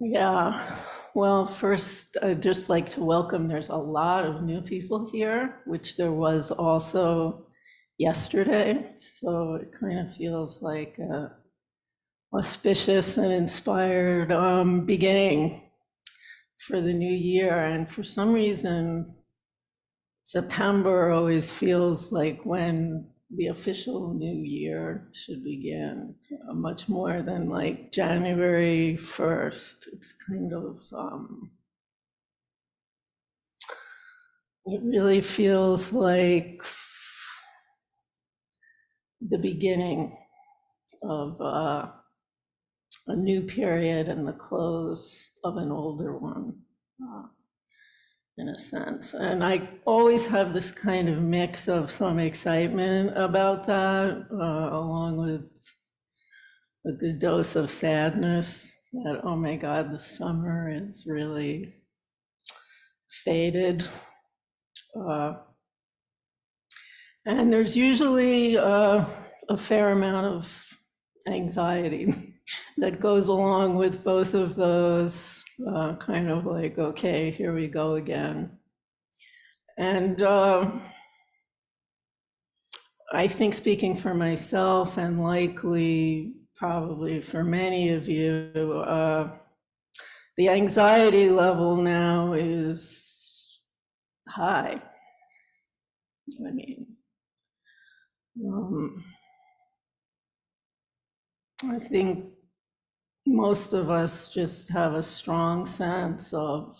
Yeah, well, first, I'd just like to welcome, there's a lot of new people here, which there was also yesterday. So it kind of feels like a auspicious and inspired beginning for the new year. And for some reason, September always feels like when the official new year should begin, much more than like January 1st. It's kind of, it really feels like the beginning of a new period and the close of an older one. Uh, in a sense. And I always have this kind of mix of some excitement about that, along with a good dose of sadness that, oh my God, the summer is really faded. Uh, and there's usually a fair amount of anxiety that goes along with both of those, kind of like, okay, here we go again. And I think, speaking for myself and likely probably for many of you, the anxiety level now is high. I mean, um, I think most of us just have a strong sense of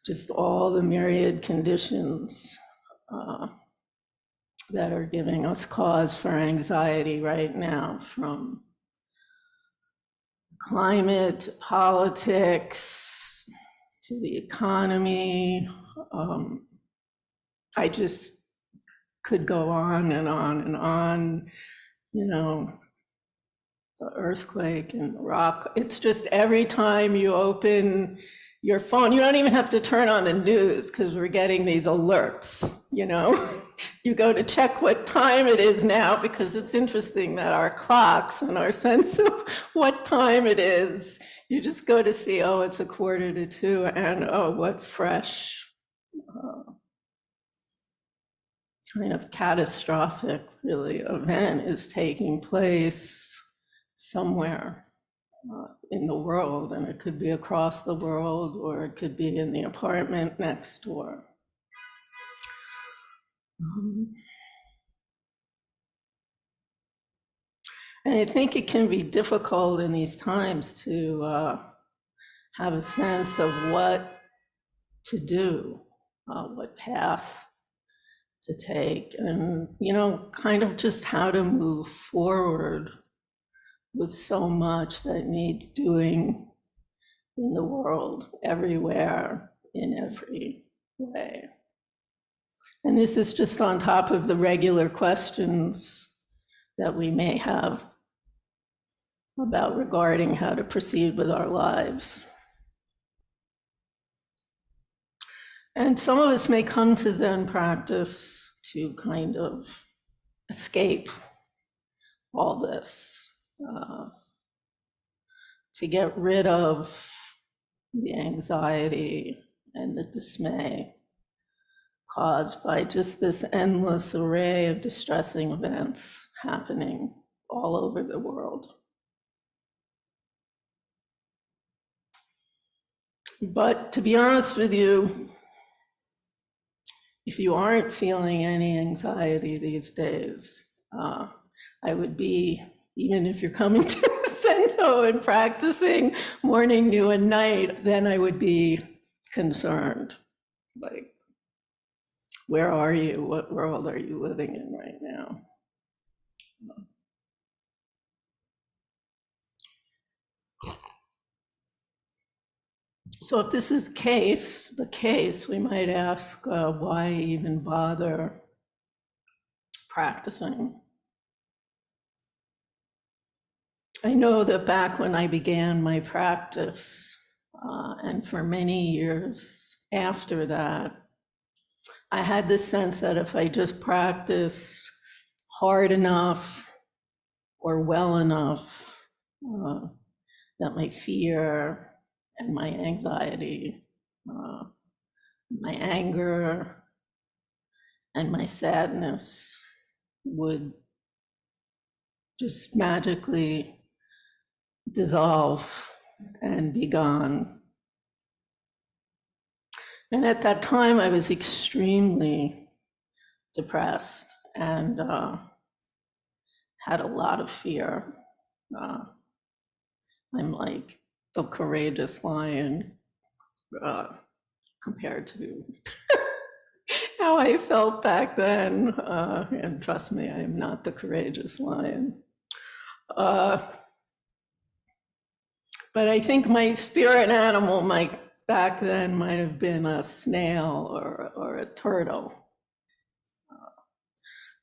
just all the myriad conditions that are giving us cause for anxiety right now, from climate to politics to the economy. I just could go on and on and on, you know, the earthquake and the rock. It's just every time you open your phone, you don't even have to turn on the news because we're getting these alerts, you know. You go to check what time it is now, because it's interesting that our clocks and our sense of what time it is, you just go to see, oh, it's 1:45, and oh, what fresh kind of catastrophic, really, event is taking place somewhere in the world. And it could be across the world, or it could be in the apartment next door. And I think it can be difficult in these times to have a sense of what to do, what path to take, and, you know, kind of just how to move forward with so much that needs doing in the world, everywhere, in every way. And this is just on top of the regular questions that we may have about regarding how to proceed with our lives. And some of us may come to Zen practice to kind of escape all this, to get rid of the anxiety and the dismay caused by just this endless array of distressing events happening all over the world. But to be honest with you, if you aren't feeling any anxiety these days, I would be, even if you're coming to Zendo and practicing morning, noon, and night, then I would be concerned. Like, where are you? What world are you living in right now? So if this is the case, we might ask, why even bother practicing? I know that back when I began my practice, and for many years after that, I had this sense that if I just practiced hard enough or well enough, that my fear and my anxiety, my anger and my sadness would just magically dissolve and be gone. And at that time, I was extremely depressed and had a lot of fear. I'm like the courageous lion compared to how I felt back then. And trust me, I am not the courageous lion. But I think my spirit animal back then might have been a snail or a turtle.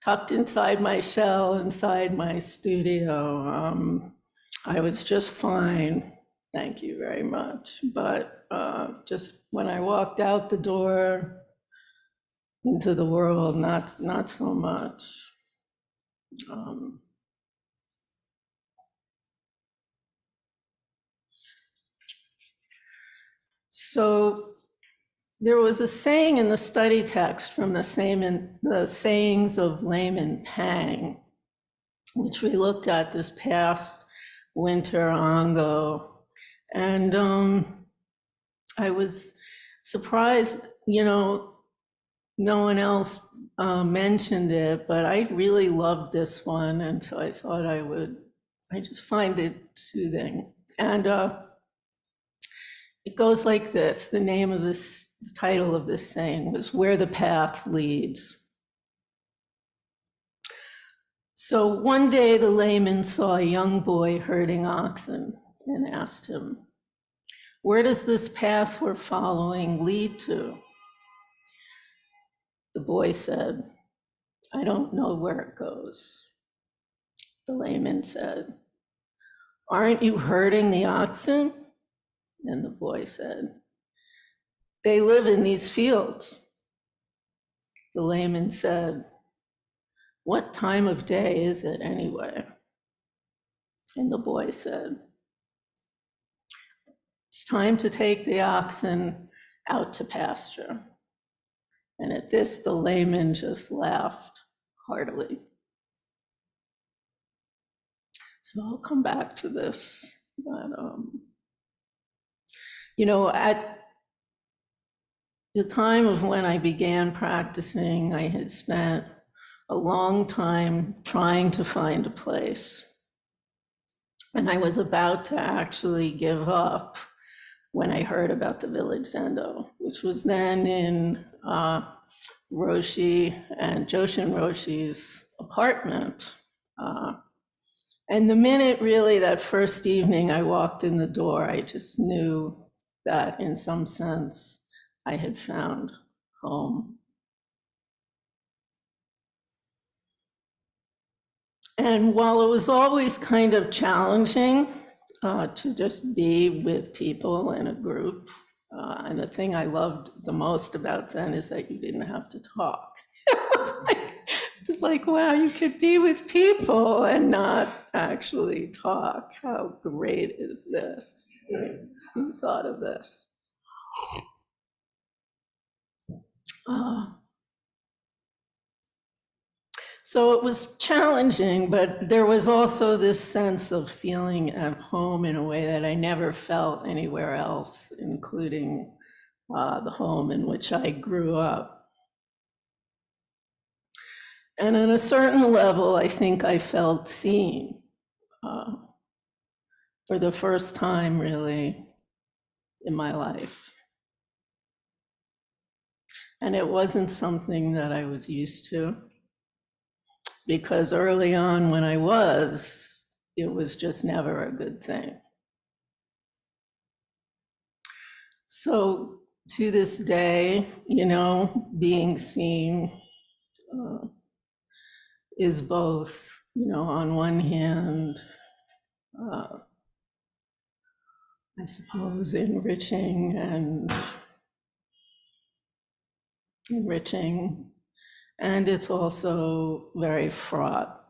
Tucked inside my shell, inside my studio. I was just fine. Thank you very much. But just when I walked out the door into the world, not so much. So there was a saying in the study text from the sayings of Layman Pang, which we looked at this past winter Ango. And I was surprised, no one else mentioned it, but I really loved this one. And so I thought I just find it soothing. And it goes like this. The title of this saying was Where the Path Leads. So one day the layman saw a young boy herding oxen and asked him, "Where does this path we're following lead to?" The boy said, "I don't know where it goes." The layman said, "Aren't you herding the oxen?" And the boy said, "They live in these fields." The layman said, "What time of day is it anyway?" And the boy said, "It's time to take the oxen out to pasture." And at this, the layman just laughed heartily. So I'll come back to this. But, at the time of when I began practicing, I had spent a long time trying to find a place. And I was about to actually give up when I heard about the Village Zendo, which was then in Roshi and Joshin Roshi's apartment. And the minute really that first evening I walked in the door, I just knew that in some sense I had found home. And while it was always kind of challenging to just be with people in a group, and the thing I loved the most about Zen is that you didn't have to talk. It's like, wow, you could be with people and not actually talk. How great is this? Who thought of this? So it was challenging, but there was also this sense of feeling at home in a way that I never felt anywhere else, including the home in which I grew up. And on a certain level, I think I felt seen for the first time, really, in my life. And it wasn't something that I was used to, because early on when I was, it was just never a good thing. So to this day, being seen is both, on one hand, I suppose enriching, and it's also very fraught.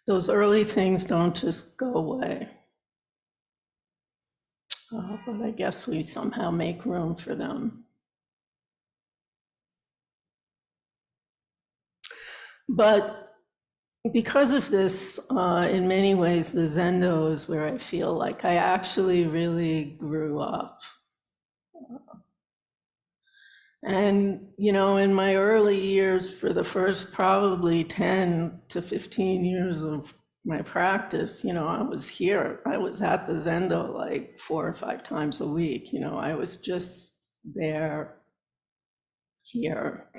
those early things don't just go away. But I guess we somehow make room for them. But because of this, in many ways, the Zendo is where I feel like I actually really grew up. And, in my early years, for the first probably 10 to 15 years of my practice, I was here. I was at the Zendo like 4 or 5 times a week. I was just there, here,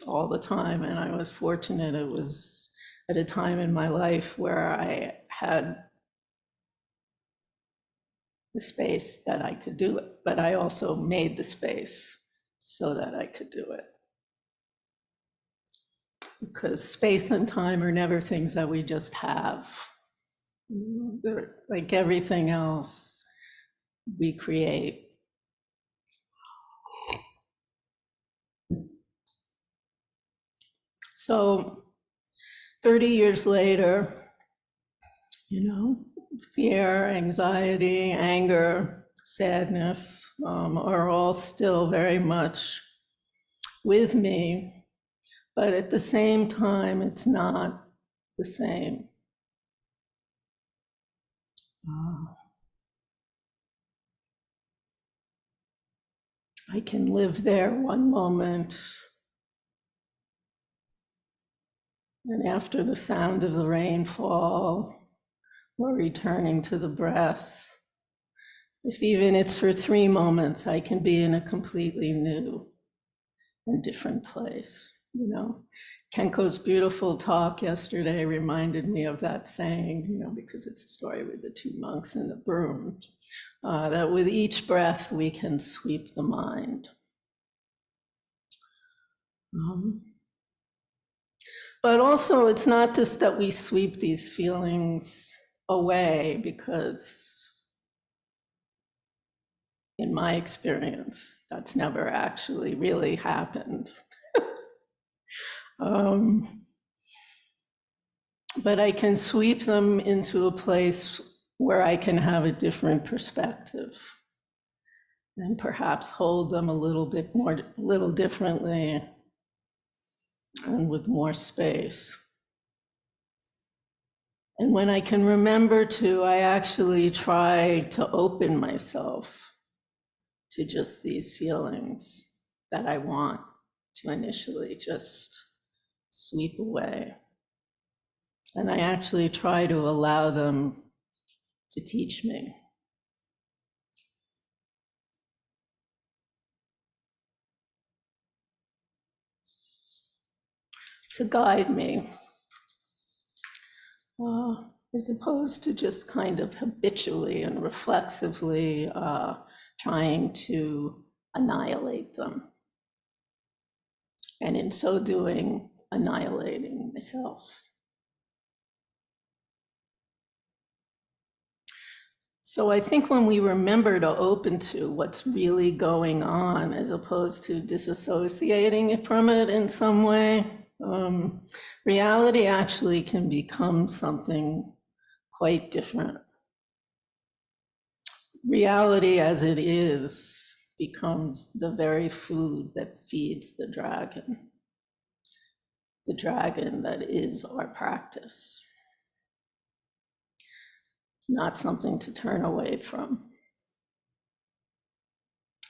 all the time. And I was fortunate. It was at a time in my life where I had the space that I could do it, but I also made the space so that I could do it. Because space and time are never things that we just have. They're like everything else we create. So 30 years later, fear, anxiety, anger, sadness are all still very much with me, but at the same time, it's not the same. I can live there one moment, and after the sound of the rainfall, or returning to the breath, if even it's for 3 moments, I can be in a completely new and different place. Kenko's beautiful talk yesterday reminded me of that saying, because it's a story with the 2 monks and the broom, that with each breath we can sweep the mind. But also, it's not just that we sweep these feelings away, because in my experience, that's never actually really happened. But I can sweep them into a place where I can have a different perspective and perhaps hold them a little differently and with more space. And when I can remember to, I actually try to open myself to just these feelings that I want to initially just sweep away. And I actually try to allow them to teach me. To guide me, as opposed to just kind of habitually and reflexively trying to annihilate them. And in so doing, annihilating myself. So I think when we remember to open to what's really going on, as opposed to disassociating from it in some way, reality actually can become something quite different. Reality as it is becomes the very food that feeds the dragon that is our practice. Not something to turn away from.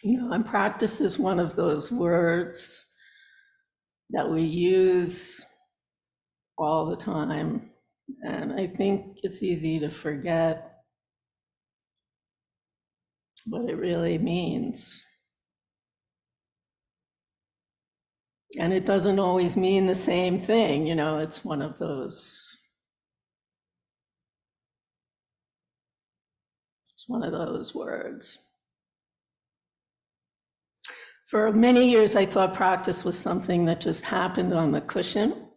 And practice is one of those words that we use all the time. And I think it's easy to forget what it really means. And it doesn't always mean the same thing, it's one of those. It's one of those words. For many years, I thought practice was something that just happened on the cushion.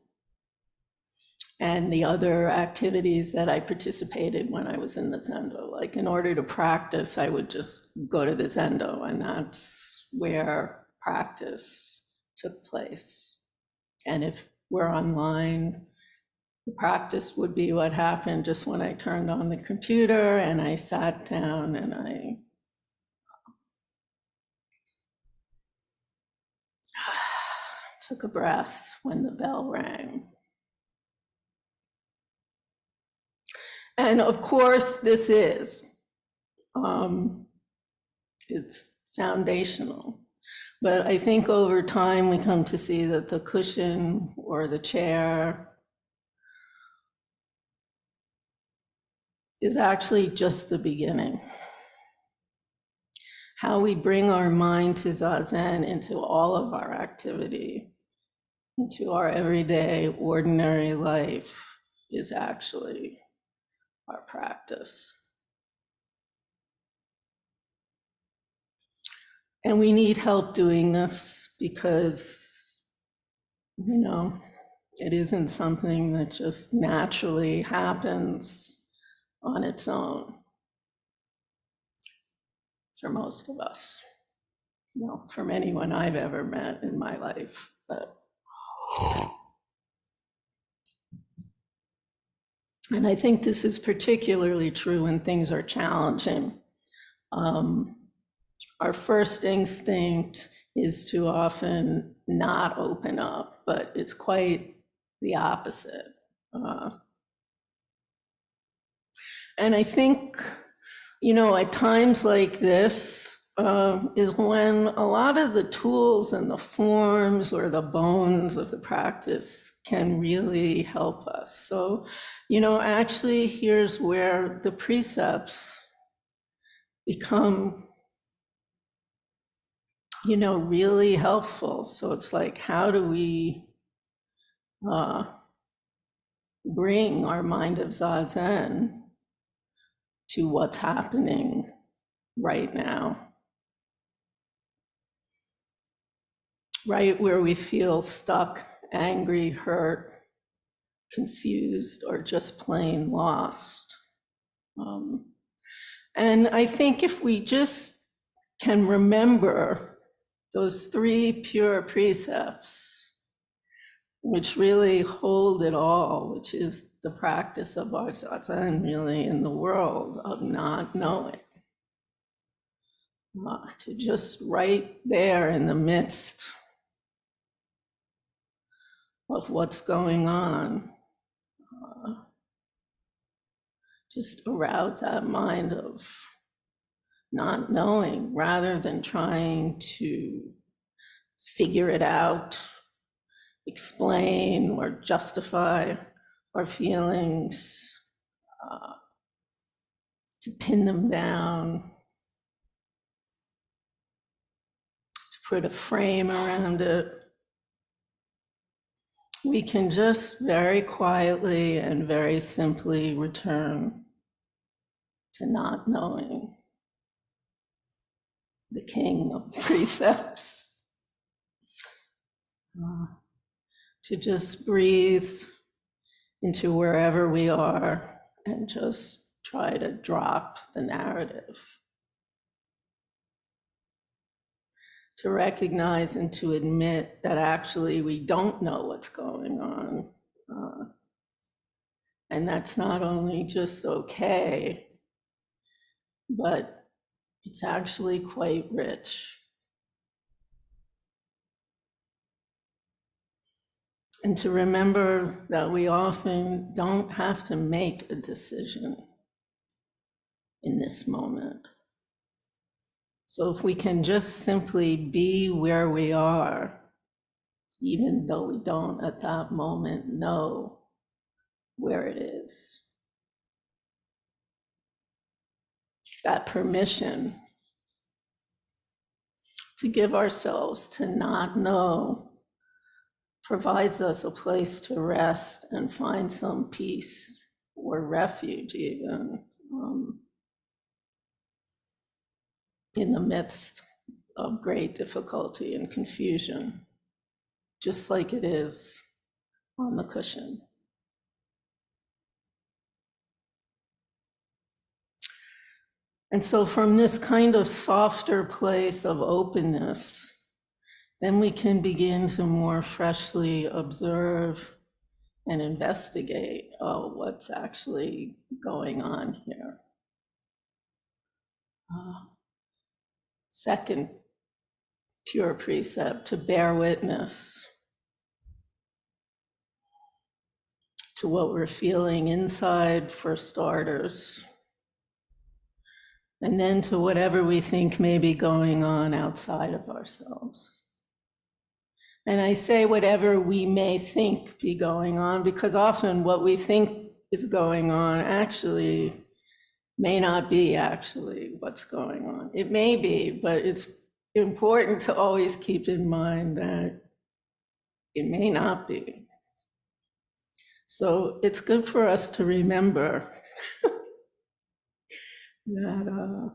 And the other activities that I participated when I was in the Zendo, like in order to practice, I would just go to the Zendo, and that's where practice took place. And if we're online, The practice would be what happened just when I turned on the computer and I sat down and I took a breath when the bell rang. And of course, this is, it's foundational. But I think over time we come to see that the cushion or the chair is actually just the beginning. How we bring our mind to zazen into all of our activity, into our everyday, ordinary life, is actually our practice. And we need help doing this because, it isn't something that just naturally happens on its own for most of us. From anyone I've ever met in my life. And I think this is particularly true when things are challenging. Our first instinct is to often not open up, but it's quite the opposite. And I think, at times like this is when a lot of the tools and the forms or the bones of the practice can really help us. So, actually, here's where the precepts become really helpful. So it's like, how do we bring our mind of zazen to what's happening right now? Right where we feel stuck, angry, hurt, confused, or just plain lost. And I think if we just can remember those 3 pure precepts, which really hold it all, which is the practice of our zazen really in the world of not knowing, to just right there in the midst of what's going on, just arouse that mind of not knowing rather than trying to figure it out, explain or justify our feelings, to pin them down, to put a frame around it. We can just very quietly and very simply return to not knowing, the king of precepts. To just breathe into wherever we are and just try to drop the narrative. To recognize and to admit that actually we don't know what's going on. And that's not only just okay, but it's actually quite rich. And to remember that we often don't have to make a decision in this moment. So if we can just simply be where we are, even though we don't at that moment know where it is. That permission to give ourselves to not know provides us a place to rest and find some peace or refuge even in the midst of great difficulty and confusion, just like it is on the cushion. And so from this kind of softer place of openness, then we can begin to more freshly observe and investigate, oh, what's actually going on here. Second pure precept, to bear witness to what we're feeling inside for starters, and then to whatever we think may be going on outside of ourselves. And I say whatever we may think be going on, because often what we think is going on actually may not be actually what's going on. It may be, but it's important to always keep in mind that it may not be. So it's good for us to remember that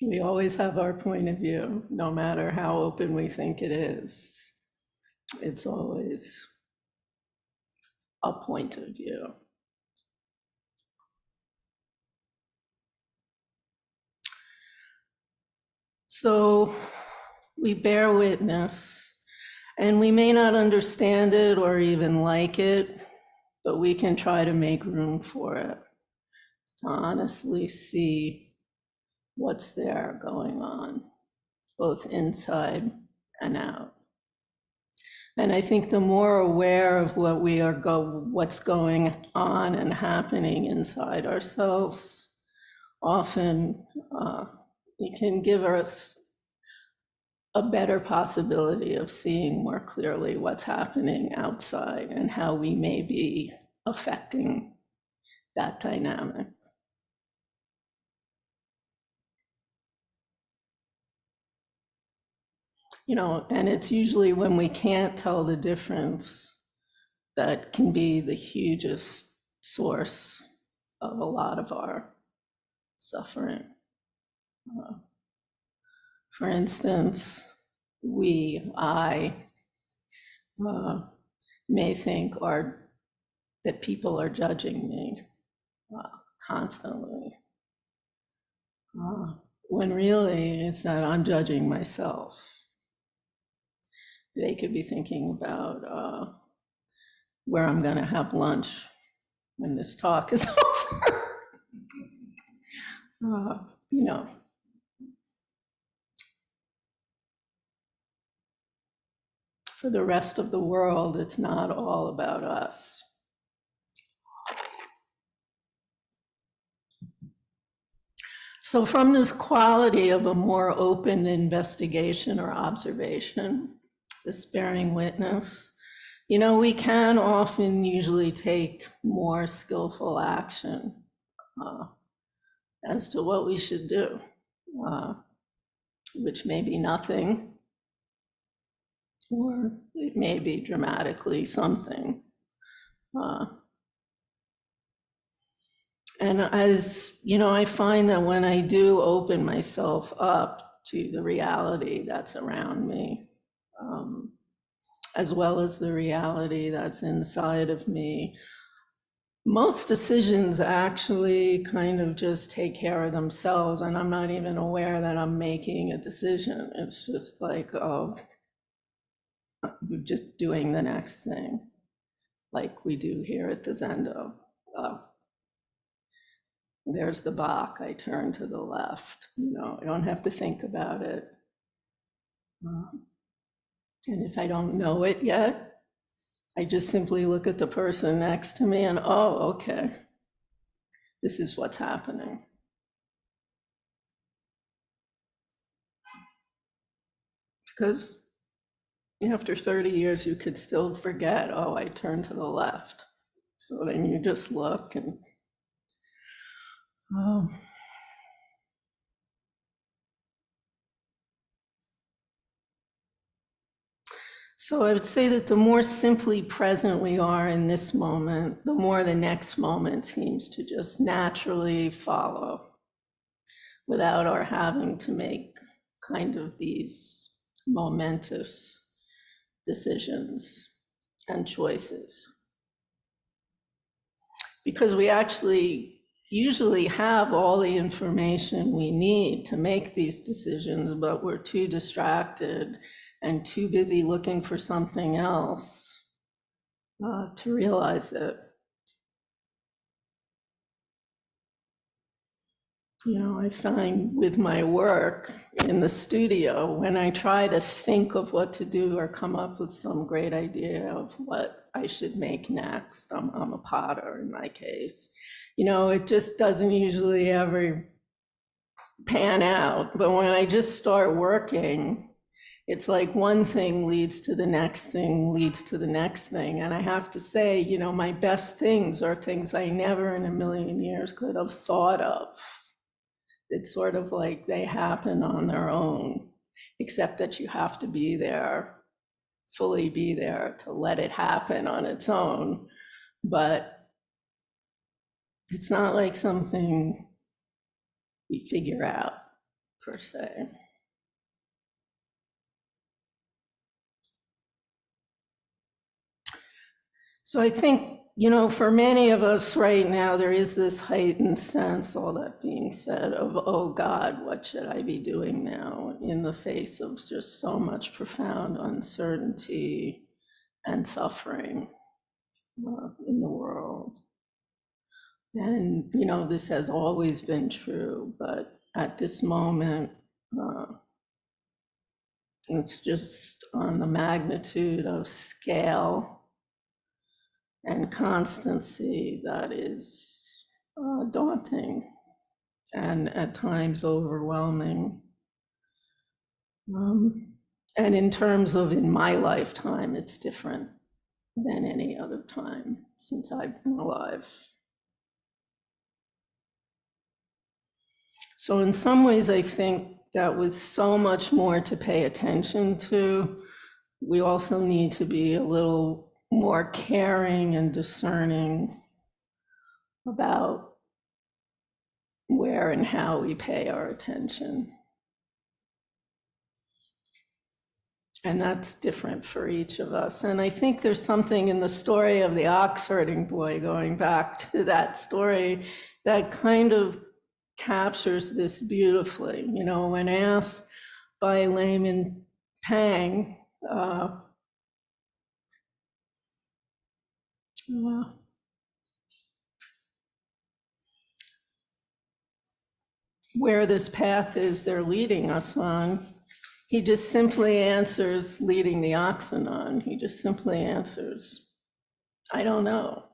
we always have our point of view, no matter how open we think it is. It's always a point of view. So we bear witness, and we may not understand it or even like it, but we can try to make room for it, to honestly see what's there going on, both inside and out. And I think the more aware of what what's going on and happening inside ourselves, often it can give us a better possibility of seeing more clearly what's happening outside and how we may be affecting that dynamic. You know, and it's usually when we can't tell the difference that can be the hugest source of a lot of our suffering. For instance, I may think that people are judging me constantly, when really it's that I'm judging myself. They could be thinking about where I'm going to have lunch when this talk is over. You know, for the rest of the world, it's not all about us. So from this quality of a more open investigation or observation, this bearing witness, you know, we can often usually take more skillful action as to what we should do, which may be nothing, or it may be dramatically something. And as you know, I find that when I do open myself up to the reality that's around me, as well as the reality that's inside of me, most decisions actually kind of just take care of themselves, and I'm not even aware that I'm making a decision. It's just like, oh, we're just doing the next thing, like we do here at the Zendo. There's the Bach, I turn to the left. You know, I don't have to think about it. And if I don't know it yet, I just simply look at the person next to me and, oh, okay, this is what's happening. Because after 30 years, you could still forget, oh, I turned to the left. So then you just look and, So I would say that the more simply present we are in this moment, the more the next moment seems to just naturally follow without our having to make kind of these momentous decisions and choices. Because we actually usually have all the information we need to make these decisions, but we're too distracted and too busy looking for something else to realize it. You know, I find with my work in the studio, when I try to think of what to do or come up with some great idea of what I should make next, I'm a potter in my case, you know, it just doesn't usually ever pan out. But when I just start working, it's like one thing leads to the next thing, leads to the next thing. And I have to say, you know, my best things are things I never in a million years could have thought of. It's sort of like they happen on their own, except that you have to be there, fully be there to let it happen on its own. But it's not like something we figure out per se. So I think, you know, for many of us right now, there is this heightened sense, all that being said, of, oh God, what should I be doing now in the face of just so much profound uncertainty and suffering in the world. And, you know, this has always been true, but at this moment, it's just on the magnitude of scale and constancy that is daunting and at times overwhelming. And in terms of in my lifetime, it's different than any other time since I've been alive. So in some ways, I think that with so much more to pay attention to, we also need to be a little more caring and discerning about where and how we pay our attention. And that's different for each of us. And I think there's something in the story of the ox herding boy, going back to that story, that kind of captures this beautifully. You know, when asked by Layman Pang, where this path is they're leading us on, he just simply answers, leading the oxen on. He just simply answers, I don't know.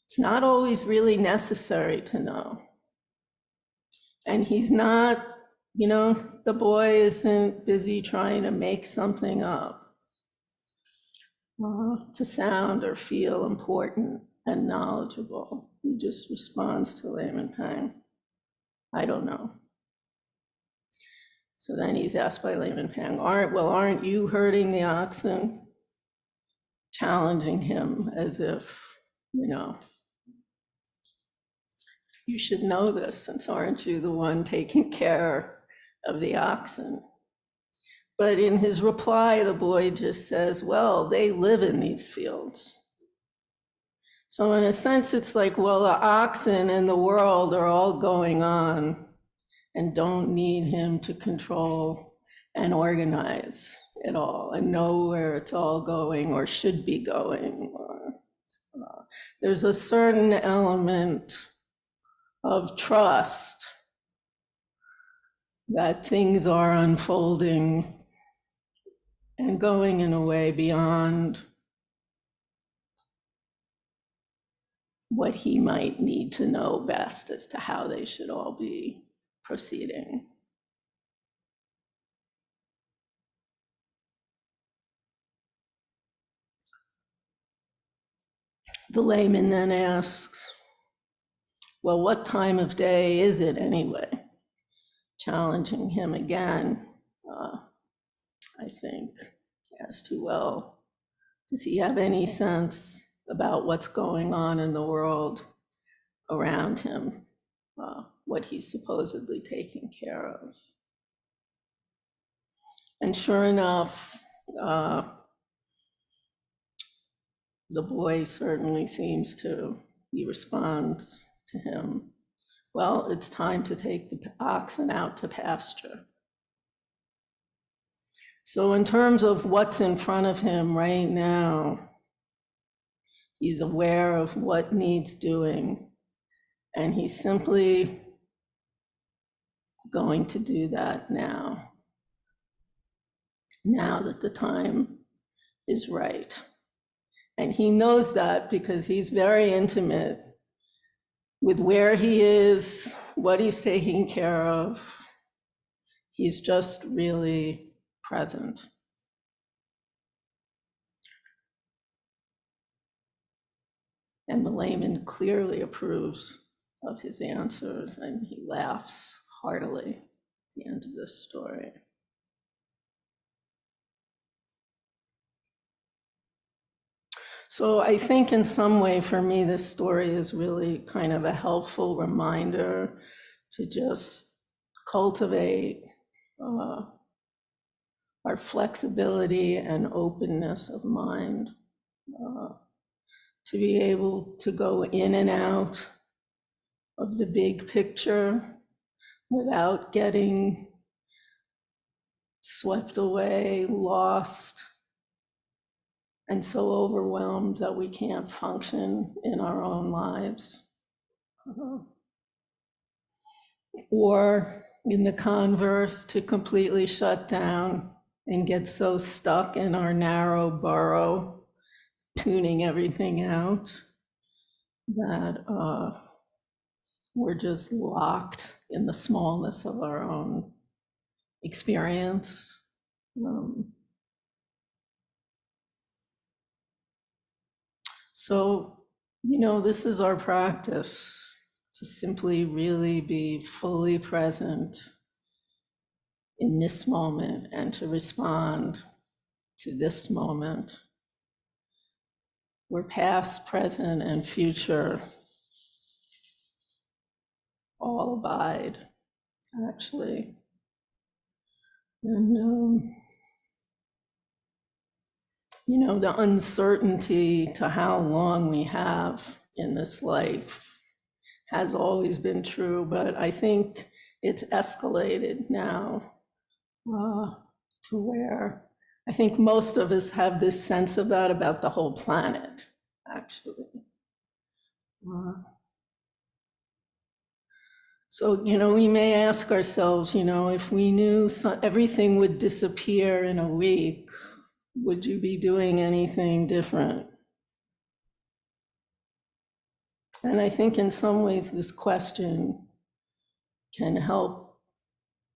It's not always really necessary to know. And he's not, you know, the boy isn't busy trying to make something up to sound or feel important and knowledgeable. He just responds to Layman Pang, I don't know. So then he's asked by Layman Pang, aren't you herding the oxen? Challenging him as if, you know, you should know this, since aren't you the one taking care of the oxen? But in his reply, the boy just says, well, they live in these fields. So in a sense, it's like, well, the oxen and the world are all going on and don't need him to control and organize it all and know where it's all going or should be going. There's a certain element of trust that things are unfolding and going in a way beyond what he might need to know best as to how they should all be proceeding. The layman then asks, well, what time of day is it anyway? Challenging him again, I think, as to, well, does he have any sense about what's going on in the world around him, what he's supposedly taking care of? And sure enough, the boy certainly seems to, he responds to him, well, it's time to take the oxen out to pasture. So in terms of what's in front of him right now, he's aware of what needs doing, and he's simply going to do that now that the time is right. And he knows that because he's very intimate with where he is, what he's taking care of. He's just really present. And the layman clearly approves of his answers, and he laughs heartily at the end of this story. So I think in some way for me, this story is really kind of a helpful reminder to just cultivate our flexibility and openness of mind, to be able to go in and out of the big picture without getting swept away, lost, and so overwhelmed that we can't function in our own lives. Or in the converse, to completely shut down and get so stuck in our narrow burrow, tuning everything out, that we're just locked in the smallness of our own experience. So, this is our practice, to simply really be fully present in this moment and to respond to this moment, where past, present, and future all abide, actually. And, the uncertainty to how long we have in this life has always been true, but I think it's escalated now to where I think most of us have this sense of that about the whole planet, actually. So, we may ask ourselves, if we knew everything would disappear in a week, would you be doing anything different? And I think in some ways this question can help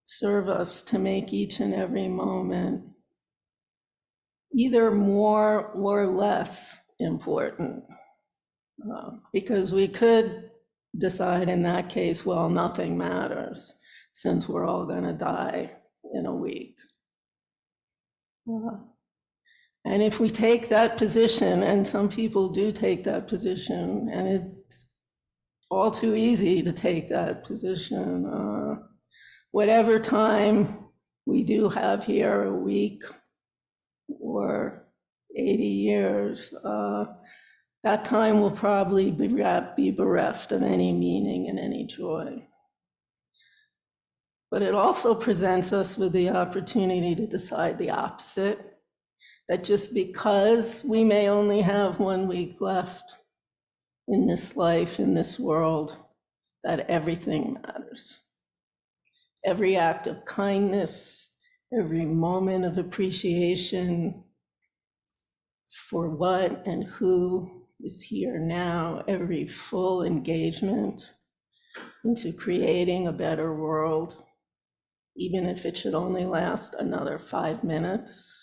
serve us to make each and every moment either more or less important. Because we could decide in that case, well, nothing matters since we're all going to die in a week. And if we take that position, and some people do take that position, and it's all too easy to take that position, whatever time we do have here, a week or 80 years, that time will probably be bereft of any meaning and any joy. But it also presents us with the opportunity to decide the opposite, that just because we may only have 1 week left in this life, in this world, that everything matters. Every act of kindness, every moment of appreciation for what and who is here now, every full engagement into creating a better world, even if it should only last another 5 minutes,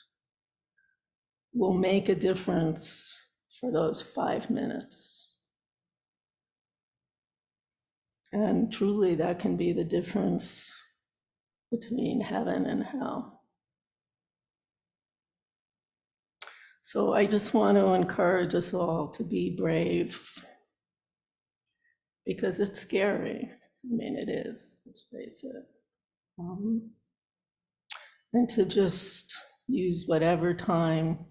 will make a difference for those 5 minutes. And truly, that can be the difference between heaven and hell. So I just want to encourage us all to be brave, because it's scary. I mean, it is, let's face it. And to just use whatever time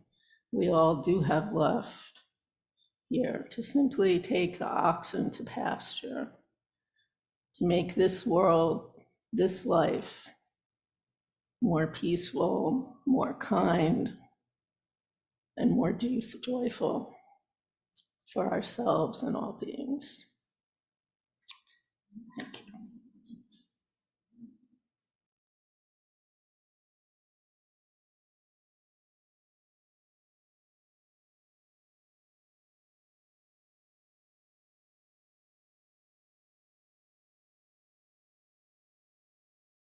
we all do have left here to simply take the oxen to pasture, to make this world, this life, more peaceful, more kind, and more joyful for ourselves and all beings. Thank you.